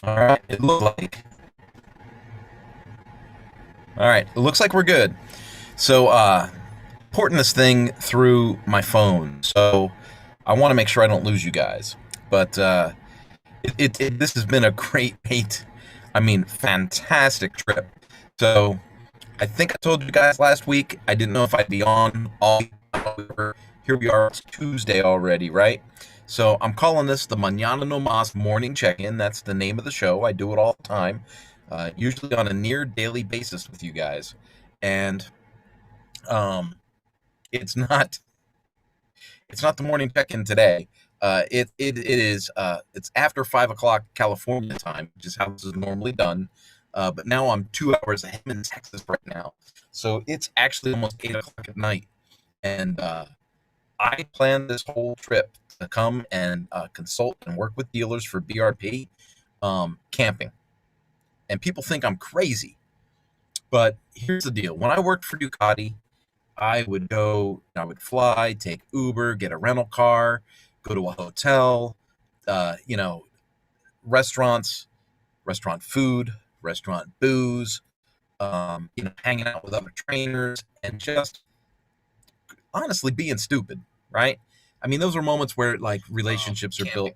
All right. All right. It looks like we're good. So, porting this thing through my phone. So, I want to make sure I don't lose you guys. But this has been a fantastic trip. So, I think I told you guys last week. I didn't know if I'd be on all. Here we are. It's Tuesday already, right? So I'm calling this the Mañana no Mas morning check-in. That's the name of the show. I do it all the time, usually on a near daily basis with you guys. And um, it's not it's not the morning check-in today. It is it's after 5 o'clock California time, which is how this is normally done. But now I'm 2 hours ahead in Texas right now, so it's actually almost 8 o'clock at night. And I planned this whole trip to come and consult and work with dealers for BRP camping. And people think I'm crazy, but here's the deal: when I worked for Ducati, I would fly, take Uber, get a rental car, go to a hotel, uh, you know, restaurants, restaurant food, restaurant booze, hanging out with other trainers, and just honestly being stupid, right? I mean, those are moments where like relationships are built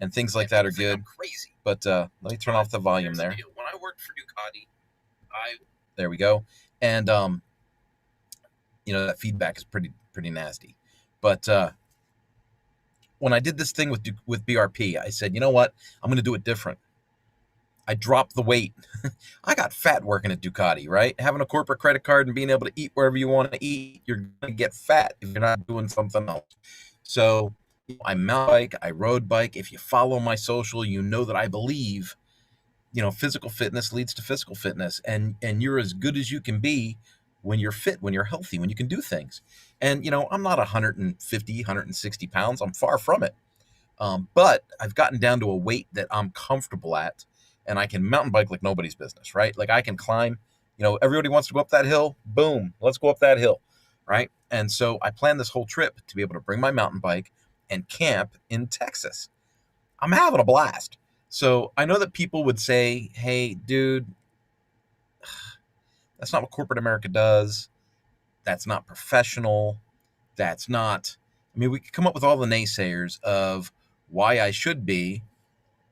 and things like that are good. Crazy. But let me turn off the volume there. When I worked for Ducati, I there we go. And that feedback is pretty nasty. But when I did this thing with BRP, I said, you know what? I'm going to do it different. I dropped the weight. I got fat working at Ducati, right? Having a corporate credit card and being able to eat wherever you want to eat, you're going to get fat if you're not doing something else. So I mountain bike, I road bike. If you follow my social, you know that I believe, physical fitness leads to physical fitness, and you're as good as you can be when you're fit, when you're healthy, when you can do things. And I'm not 150, 160 pounds. I'm far from it. But I've gotten down to a weight that I'm comfortable at, and I can mountain bike like nobody's business, right? Like I can climb. Everybody wants to go up that hill. Boom, let's go up that hill, right? And so I planned this whole trip to be able to bring my mountain bike and camp in Texas. I'm having a blast. So I know that people would say, hey, dude, that's not what corporate America does. That's not professional. That's not. I mean, we could come up with all the naysayers of why I should be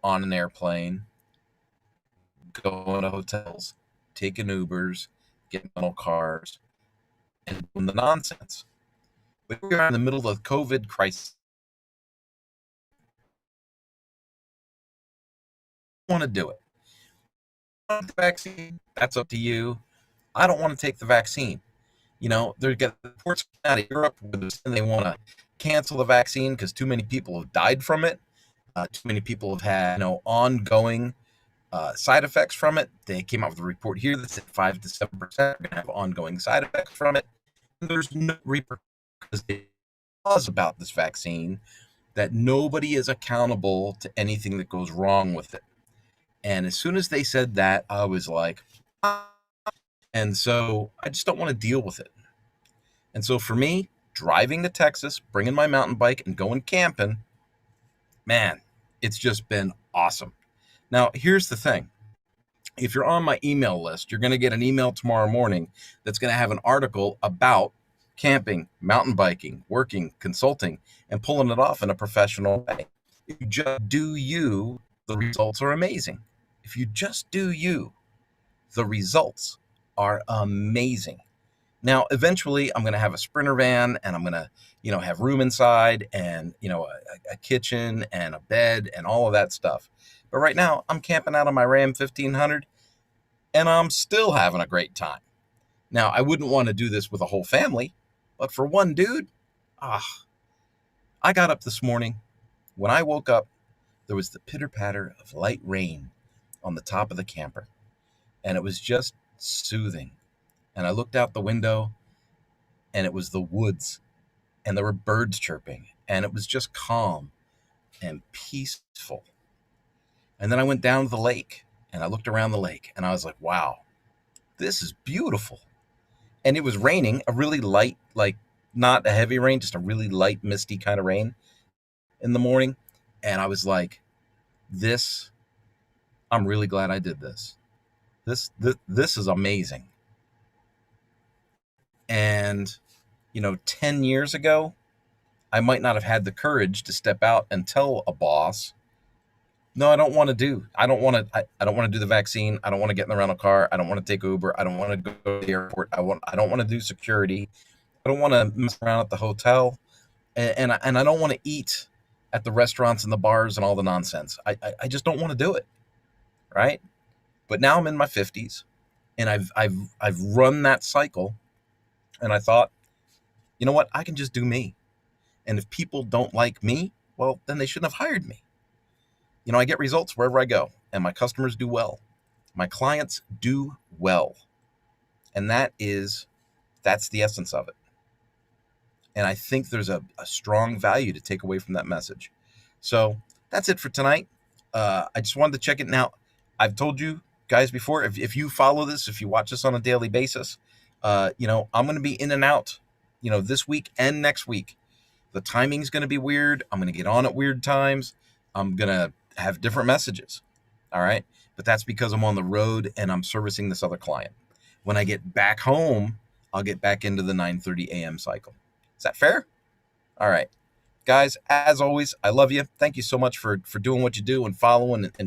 on an airplane, going to hotels, taking Ubers, getting rental cars, and doing the nonsense. But we are in the middle of the COVID crisis. I want to do it. The vaccine, that's up to you. I don't want to take the vaccine. They get reports out of Europe where they want to cancel the vaccine because too many people have died from it. Too many people have had ongoing side effects from it. They came out with a report here that said 5 to 7% are going to have ongoing side effects from it. And there's no repercussions about this vaccine, that nobody is accountable to anything that goes wrong with it. And as soon as they said that, I was like, ah. And so I just don't want to deal with it. And so for me, driving to Texas, bringing my mountain bike and going camping, man, it's just been awesome. Now, here's the thing. If you're on my email list, you're going to get an email tomorrow morning that's going to have an article about camping, mountain biking, working, consulting, and pulling it off in a professional way. If you just do you, the results are amazing. If you just do you, the results are amazing. Now, eventually, I'm going to have a Sprinter van, and I'm going to, have room inside, and a kitchen and a bed and all of that stuff. But right now, I'm camping out on my Ram 1500, and I'm still having a great time. Now, I wouldn't want to do this with a whole family, but for one dude, I got up this morning. When I woke up, there was the pitter patter of light rain on the top of the camper, and it was just soothing. And I looked out the window, and it was the woods, and there were birds chirping, and it was just calm and peaceful. And then I went down to the lake, and I looked around the lake, and I was like, wow, this is beautiful. And it was raining, a really light, like not a heavy rain, just a really light, misty kind of rain in the morning. And I was like, this I'm really glad I did this. This is amazing. And 10 years ago, I might not have had the courage to step out and tell a boss, no, I don't want to, I don't want to do the vaccine. I don't want to get in the rental car. I don't want to take Uber. I don't want to go to the airport. I don't want to do security. I don't want to mess around at the hotel. And I don't want to eat at the restaurants and the bars and all the nonsense. I just don't want to do it. Right. But now I'm in my 50s and I've run that cycle. And I thought, you know what? I can just do me. And if people don't like me, well, then they shouldn't have hired me. I get results wherever I go, and my customers do well. My clients do well. And that's the essence of it. And I think there's a strong value to take away from that message. So that's it for tonight. I just wanted to check it. Now, I've told you guys before, if you follow this, if you watch this on a daily basis, I'm going to be in and out, this week and next week. The timing's going to be weird. I'm going to get on at weird times. I'm going to have different messages. All right. But that's because I'm on the road and I'm servicing this other client. When I get back home, I'll get back into the 9:30 a.m. cycle. Is that fair? All right. Guys, as always, I love you. Thank you so much for doing what you do and following and